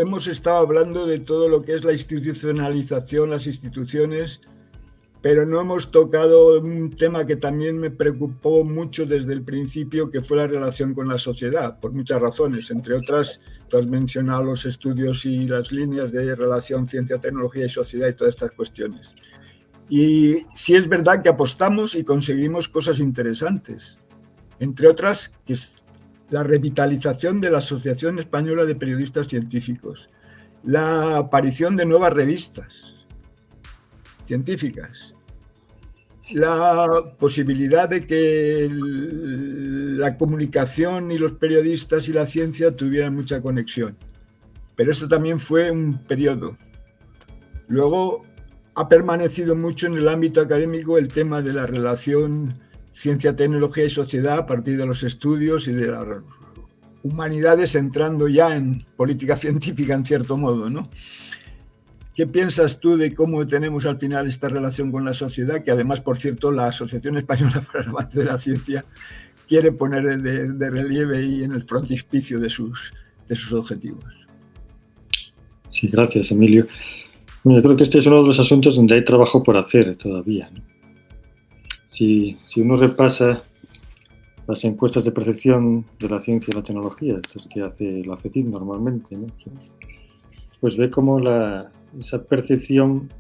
hemos estado hablando de todo lo que es la institucionalización, las instituciones, pero no hemos tocado un tema que también me preocupó mucho desde el principio, que fue la relación con la sociedad, por muchas razones. Entre otras, tú has mencionado los estudios y las líneas de relación ciencia, tecnología y sociedad y todas estas cuestiones. Y sí es verdad que apostamos y conseguimos cosas interesantes. Entre otras, que es la revitalización de la Asociación Española de Periodistas Científicos, la aparición de nuevas revistas científicas, la posibilidad de que la comunicación y los periodistas y la ciencia tuvieran mucha conexión. Pero esto también fue un periodo. Luego ha permanecido mucho en el ámbito académico el tema de la relación ciencia, tecnología y sociedad a partir de los estudios y de las humanidades entrando ya en política científica en cierto modo, ¿no? ¿Qué piensas tú de cómo tenemos al final esta relación con la sociedad? Que además, por cierto, la Asociación Española para el Avance de la Ciencia quiere poner de relieve y en el frontispicio de sus objetivos. Sí, gracias, Emilio. Bueno, yo creo que este es uno de los asuntos donde hay trabajo por hacer todavía, ¿no? Si uno repasa las encuestas de percepción de la ciencia y la tecnología, estas que hace la FECID normalmente, ¿no? Pues ve cómo esa percepción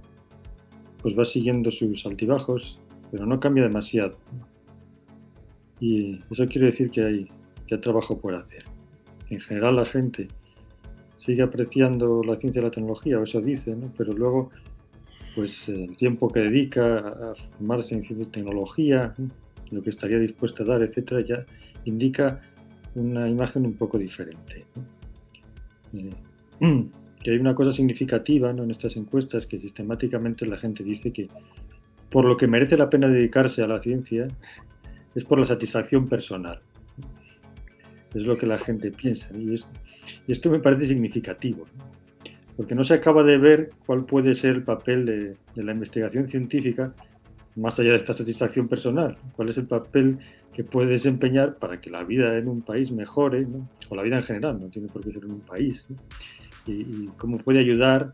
pues va siguiendo sus altibajos, pero no cambia demasiado. Y eso quiere decir que hay trabajo por hacer. En general la gente sigue apreciando la ciencia y la tecnología, o eso dice, ¿no? Pero luego pues el tiempo que dedica a formarse en ciencia y tecnología, ¿no? Lo que estaría dispuesto a dar, etcétera, ya indica una imagen un poco diferente, ¿no? Que hay una cosa significativa, ¿no? En estas encuestas, que sistemáticamente la gente dice que por lo que merece la pena dedicarse a la ciencia es por la satisfacción personal. Es lo que la gente piensa, y esto me parece significativo, ¿no? Porque no se acaba de ver cuál puede ser el papel de la investigación científica más allá de esta satisfacción personal. ¿Cuál es el papel que puede desempeñar para que la vida en un país mejore, ¿no? O la vida en general, no tiene por qué ser en un país, ¿no? Y cómo puede ayudar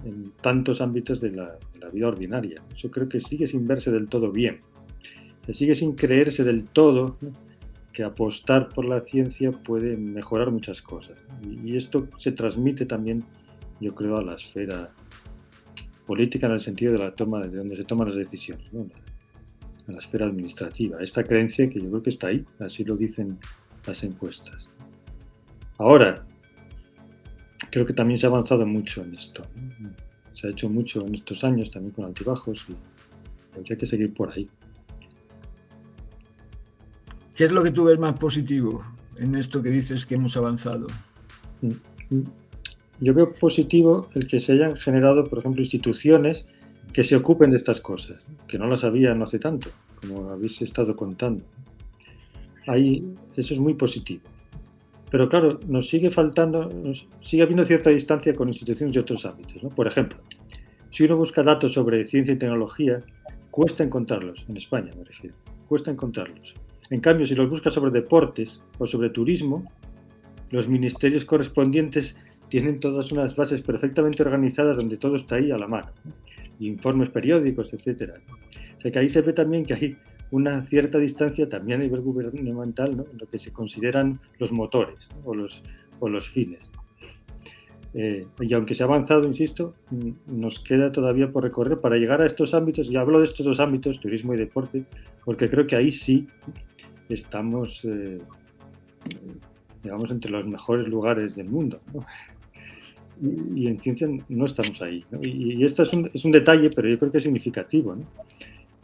en tantos ámbitos de la vida ordinaria. Eso creo que sigue sin verse del todo bien. Se sigue sin creerse del todo, ¿no? Que apostar por la ciencia puede mejorar muchas cosas. Y esto se transmite también, yo creo, a la esfera política en el sentido de donde se toman las decisiones, ¿no? A la esfera administrativa. Esta creencia que yo creo que está ahí, así lo dicen las encuestas. Ahora, creo que también se ha avanzado mucho en esto, ¿no? Se ha hecho mucho en estos años, también con altibajos, y habría que seguir por ahí. ¿Qué es lo que tú ves más positivo en esto que dices que hemos avanzado? Yo veo positivo el que se hayan generado, por ejemplo, instituciones que se ocupen de estas cosas, que no las había no hace tanto, como habéis estado contando. Eso es muy positivo. Pero claro, nos sigue habiendo cierta distancia con instituciones de otros ámbitos, ¿no? Por ejemplo, si uno busca datos sobre ciencia y tecnología, cuesta encontrarlos, en España me refiero, cuesta encontrarlos. En cambio, si los buscas sobre deportes o sobre turismo, los ministerios correspondientes tienen todas unas bases perfectamente organizadas donde todo está ahí a la mano, ¿no? Informes periódicos, etcétera. O sea que ahí se ve también que hay una cierta distancia también a nivel gubernamental, ¿no? En lo que se consideran los motores, ¿no? o los fines. Y aunque se ha avanzado, insisto, nos queda todavía por recorrer para llegar a estos ámbitos. Y hablo de estos dos ámbitos, turismo y deporte, porque creo que ahí sí estamos, digamos, entre los mejores lugares del mundo, ¿no? Y en ciencia no estamos ahí, ¿no? Y esto es un detalle, pero yo creo que es significativo, ¿no?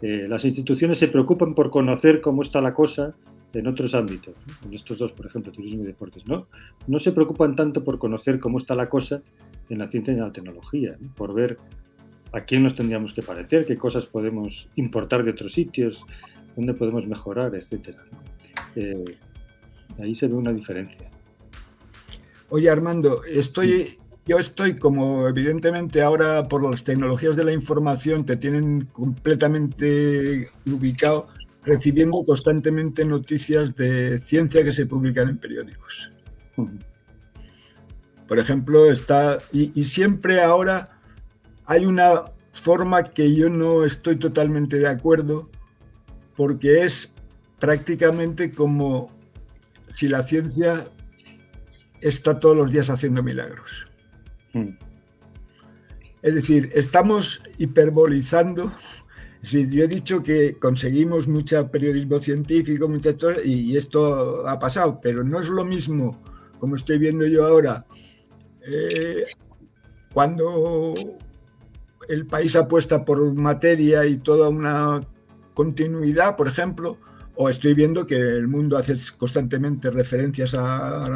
Las instituciones se preocupan por conocer cómo está la cosa en otros ámbitos, ¿no? En estos dos, por ejemplo, turismo y deportes, ¿no? No se preocupan tanto por conocer cómo está la cosa en la ciencia y en la tecnología, ¿no? Por ver a quién nos tendríamos que parecer, qué cosas podemos importar de otros sitios, dónde podemos mejorar, etcétera, ¿no? Ahí se ve una diferencia. Oye, Armando, yo estoy como evidentemente ahora por las tecnologías de la información te tienen completamente ubicado, recibiendo constantemente noticias de ciencia que se publican en periódicos. Por ejemplo, y siempre ahora hay una forma que yo no estoy totalmente de acuerdo, porque es prácticamente como si la ciencia está todos los días haciendo milagros. Es decir, estamos hiperbolizando. Sí, yo he dicho que conseguimos mucho periodismo científico, y esto ha pasado, pero no es lo mismo, como estoy viendo yo ahora, cuando el país apuesta por materia y toda una continuidad, por ejemplo, o estoy viendo que el mundo hace constantemente referencias a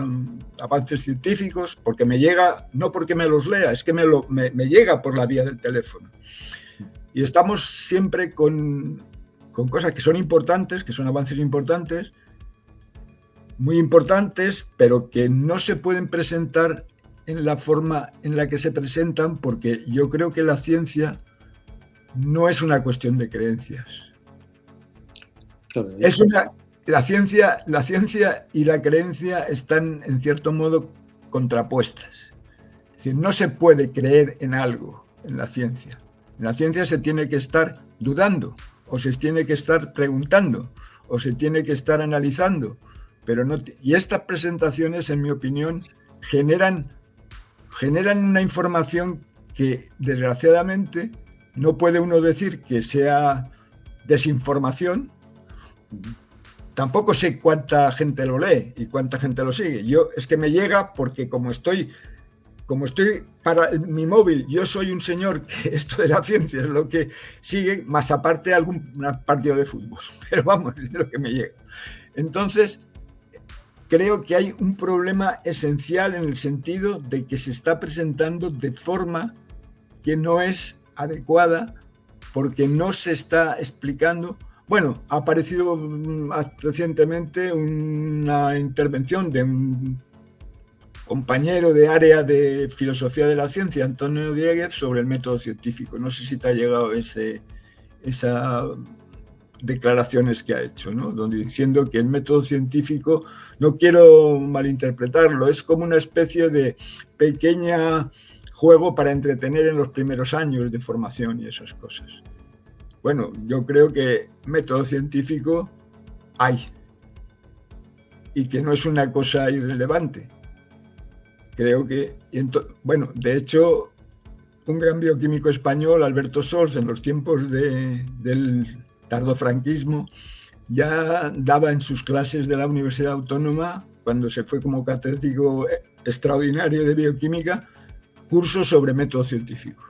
avances científicos, porque me llega, no porque me los lea, es que me llega por la vía del teléfono. Y estamos siempre con cosas que son importantes, que son avances importantes, muy importantes, pero que no se pueden presentar en la forma en la que se presentan, porque yo creo que la ciencia no es una cuestión de creencias. La ciencia y la creencia están, en cierto modo, contrapuestas. Es decir, no se puede creer en algo en la ciencia. En la ciencia se tiene que estar dudando, o se tiene que estar preguntando, o se tiene que estar analizando. Y estas presentaciones, en mi opinión, generan una información que, desgraciadamente, no puede uno decir que sea desinformación. Tampoco sé cuánta gente lo lee y cuánta gente lo sigue. Es que me llega porque como estoy para mi móvil, yo soy un señor que esto de la ciencia es lo que sigue, más aparte algún partido de fútbol, pero vamos, es lo que me llega. Entonces, creo que hay un problema esencial en el sentido de que se está presentando de forma que no es adecuada, porque no se está explicando. Bueno, ha aparecido recientemente una intervención de un compañero de área de filosofía de la ciencia, Antonio Dieguez, sobre el método científico. No sé si te ha llegado esas declaraciones que ha hecho, ¿no? Donde diciendo que el método científico, no quiero malinterpretarlo, es como una especie de pequeña juego para entretener en los primeros años de formación y esas cosas. Bueno, yo creo que método científico hay y que no es una cosa irrelevante. Creo que, de hecho, un gran bioquímico español, Alberto Sols, en los tiempos del tardofranquismo, ya daba en sus clases de la Universidad Autónoma, cuando se fue como catedrático extraordinario de bioquímica, cursos sobre método científico.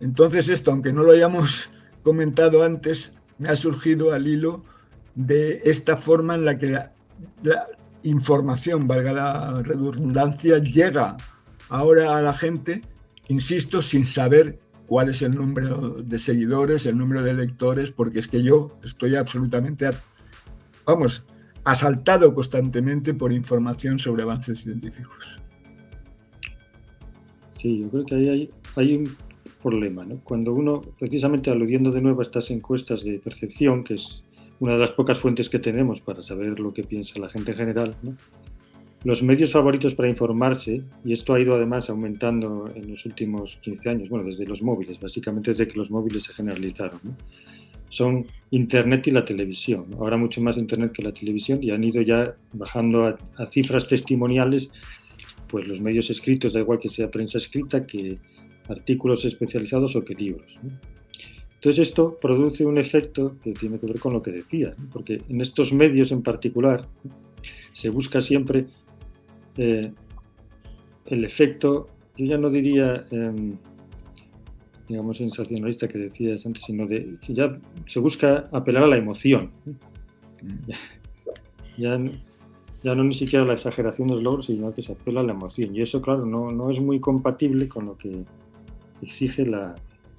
Entonces esto, aunque no lo hayamos comentado antes, me ha surgido al hilo de esta forma en la que la información, valga la redundancia, llega ahora a la gente, insisto, sin saber cuál es el número de seguidores, el número de lectores, porque es que yo estoy absolutamente, asaltado constantemente por información sobre avances científicos. Sí, yo creo que ahí hay un problema, ¿no? Cuando uno, precisamente aludiendo de nuevo a estas encuestas de percepción, que es una de las pocas fuentes que tenemos para saber lo que piensa la gente en general, ¿no? Los medios favoritos para informarse, y esto ha ido además aumentando en los últimos 15 años, bueno, desde los móviles, básicamente desde que los móviles se generalizaron, ¿no? Son Internet y la televisión, ¿no? Ahora mucho más Internet que la televisión, y han ido ya bajando a cifras testimoniales, pues los medios escritos, da igual que sea prensa escrita, que artículos especializados o que libros, ¿no? Entonces esto produce un efecto que tiene que ver con lo que decías, ¿no? Porque en estos medios en particular se busca siempre el efecto, yo ya no diría, digamos, sensacionalista que decías antes, sino que ya se busca apelar a la emoción. Ya no ni siquiera la exageración de los logros, sino que se apela a la emoción. Y eso, claro, no es muy compatible con lo que exige la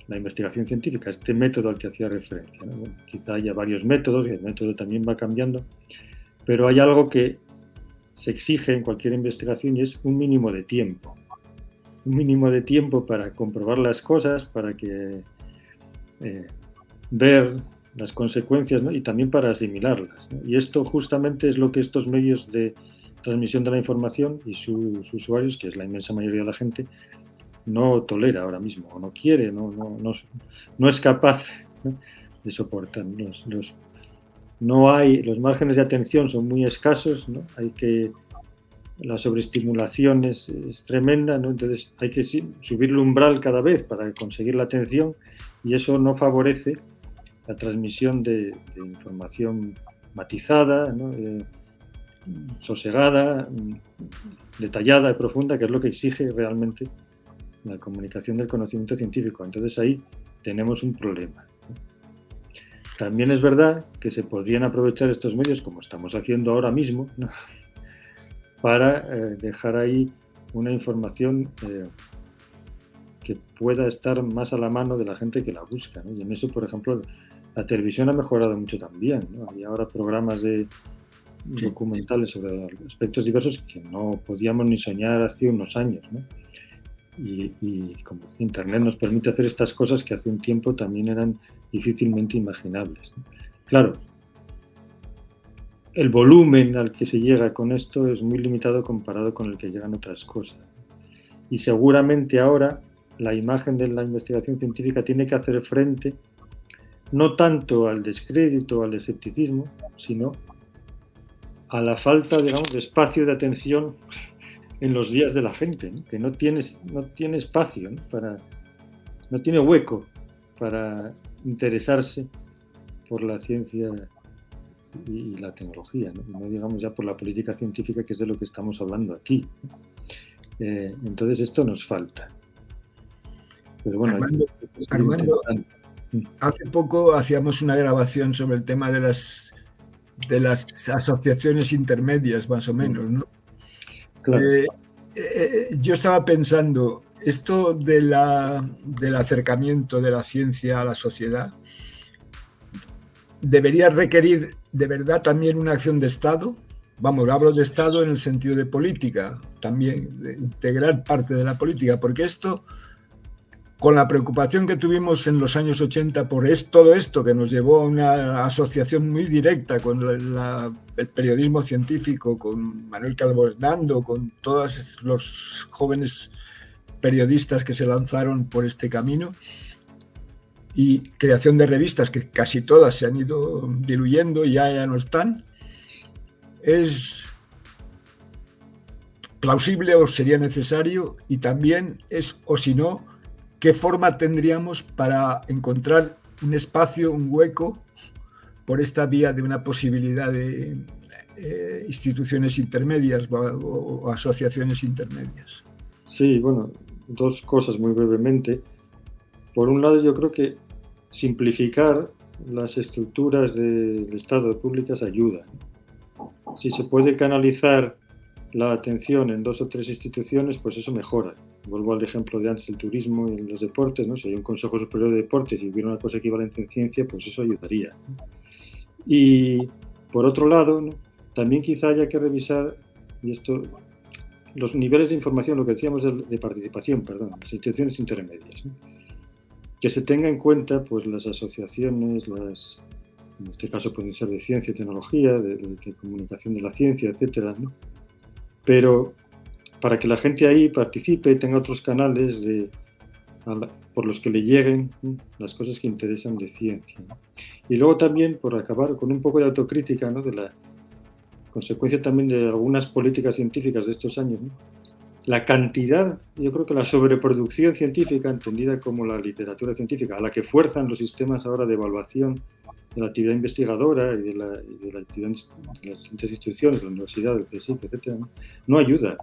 investigación científica, este método al que hacía referencia, ¿no? Bueno, quizá haya varios métodos, y el método también va cambiando, pero hay algo que se exige en cualquier investigación y es un mínimo de tiempo. Un mínimo de tiempo para comprobar las cosas, para que ver las consecuencias, ¿no? Y también para asimilarlas, ¿no? Y esto justamente es lo que estos medios de transmisión de la información y sus usuarios, que es la inmensa mayoría de la gente, no tolera ahora mismo, o no quiere, no es capaz, ¿no?, de soportar. Los márgenes de atención son muy escasos, ¿no? La sobreestimulación es tremenda, ¿no? Entonces hay que subir el umbral cada vez para conseguir la atención, y eso no favorece la transmisión de información matizada, ¿no?, sosegada, detallada y profunda, que es lo que exige realmente la comunicación del conocimiento científico. Entonces ahí tenemos un problema. También es verdad que se podrían aprovechar estos medios, como estamos haciendo ahora mismo, ¿no?, para dejar ahí una información que pueda estar más a la mano de la gente que la busca, ¿no? Y en eso, por ejemplo, la televisión ha mejorado mucho también, ¿no? Hay ahora programas documentales sobre aspectos diversos que no podíamos ni soñar hace unos años, ¿no? Y como Internet nos permite hacer estas cosas que hace un tiempo también eran difícilmente imaginables, ¿no? Claro, el volumen al que se llega con esto es muy limitado comparado con el que llegan otras cosas. Y seguramente ahora la imagen de la investigación científica tiene que hacer frente no tanto al descrédito o al escepticismo, sino a la falta, digamos, de espacio de atención en los días de la gente, ¿no?, que no tiene espacio, ¿no?, no tiene hueco para interesarse por la ciencia y la tecnología, ¿no? No digamos ya por la política científica, que es de lo que estamos hablando aquí. Entonces esto nos falta. Pero bueno, Armando, hace poco hacíamos una grabación sobre el tema de las asociaciones intermedias, más o menos, ¿no? Claro. Yo estaba pensando, esto del acercamiento de la ciencia a la sociedad debería requerir de verdad también una acción de Estado. Vamos, hablo de Estado en el sentido de política, también de integrar parte de la política, porque esto, con la preocupación que tuvimos en los años 80 por todo esto que nos llevó a una asociación muy directa con el periodismo científico, con Manuel Calvo Hernando, con todos los jóvenes periodistas que se lanzaron por este camino, y creación de revistas que casi todas se han ido diluyendo y ya no están, es plausible o sería necesario, y también o si no, ¿qué forma tendríamos para encontrar un espacio, un hueco, por esta vía de una posibilidad de instituciones intermedias o asociaciones intermedias? Sí, bueno, dos cosas muy brevemente. Por un lado, yo creo que simplificar las estructuras del Estado públicas ayuda. Si se puede canalizar la atención en 2 o 3 instituciones, pues eso mejora. Vuelvo al ejemplo de antes del turismo y los deportes, ¿no? Si hay un Consejo Superior de Deportes y hubiera una cosa equivalente en ciencia, pues eso ayudaría. Y por otro lado, ¿no?, también quizá haya que revisar, y esto, los niveles de información, lo que decíamos de participación, las instituciones intermedias, ¿no?, que se tenga en cuenta pues las asociaciones, en este caso pueden ser de ciencia y tecnología, de comunicación de la ciencia, etcétera, ¿no? Pero para que la gente ahí participe, tenga otros canales por los que le lleguen, ¿no?, las cosas que interesan de ciencia, ¿no? Y luego también, por acabar con un poco de autocrítica, ¿no?, de la consecuencia también de algunas políticas científicas de estos años, ¿no?, la cantidad, yo creo que la sobreproducción científica, entendida como la literatura científica, a la que fuerzan los sistemas ahora de evaluación de la actividad investigadora y de la actividad de las distintas instituciones, de la universidad, del CSIC, etc., no ayuda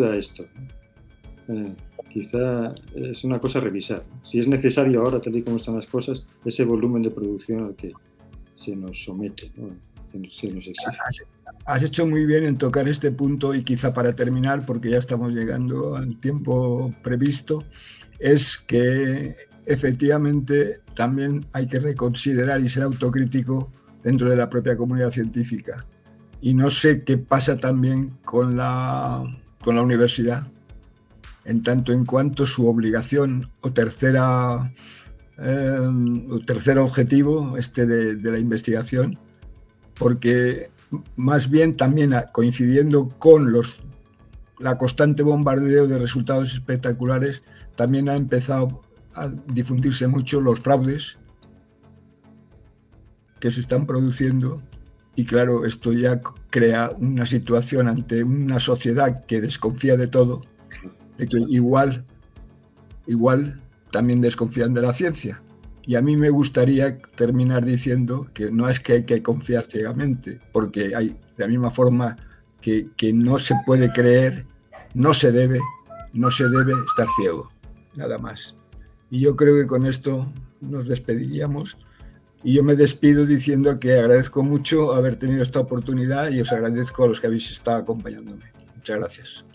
a esto. Quizá es una cosa a revisar. Si es necesario ahora, tal y como están las cosas, ese volumen de producción al que se nos somete, ¿no?, que se nos exige. Has hecho muy bien en tocar este punto, y quizá para terminar, porque ya estamos llegando al tiempo previsto, es que efectivamente también hay que reconsiderar y ser autocrítico dentro de la propia comunidad científica. Y no sé qué pasa también con la universidad, en tanto en cuanto su obligación o tercer objetivo de la investigación, porque más bien también coincidiendo con la constante bombardeo de resultados espectaculares, también ha empezado a difundirse mucho los fraudes que se están produciendo, y claro, esto ya crea una situación ante una sociedad que desconfía de todo, de que igual también desconfían de la ciencia. Y a mí me gustaría terminar diciendo que no es que hay que confiar ciegamente, porque hay, de la misma forma que no se puede creer, no se debe estar ciego, nada más. Y yo creo que con esto nos despediríamos. Y yo me despido diciendo que agradezco mucho haber tenido esta oportunidad y os agradezco a los que habéis estado acompañándome. Muchas gracias.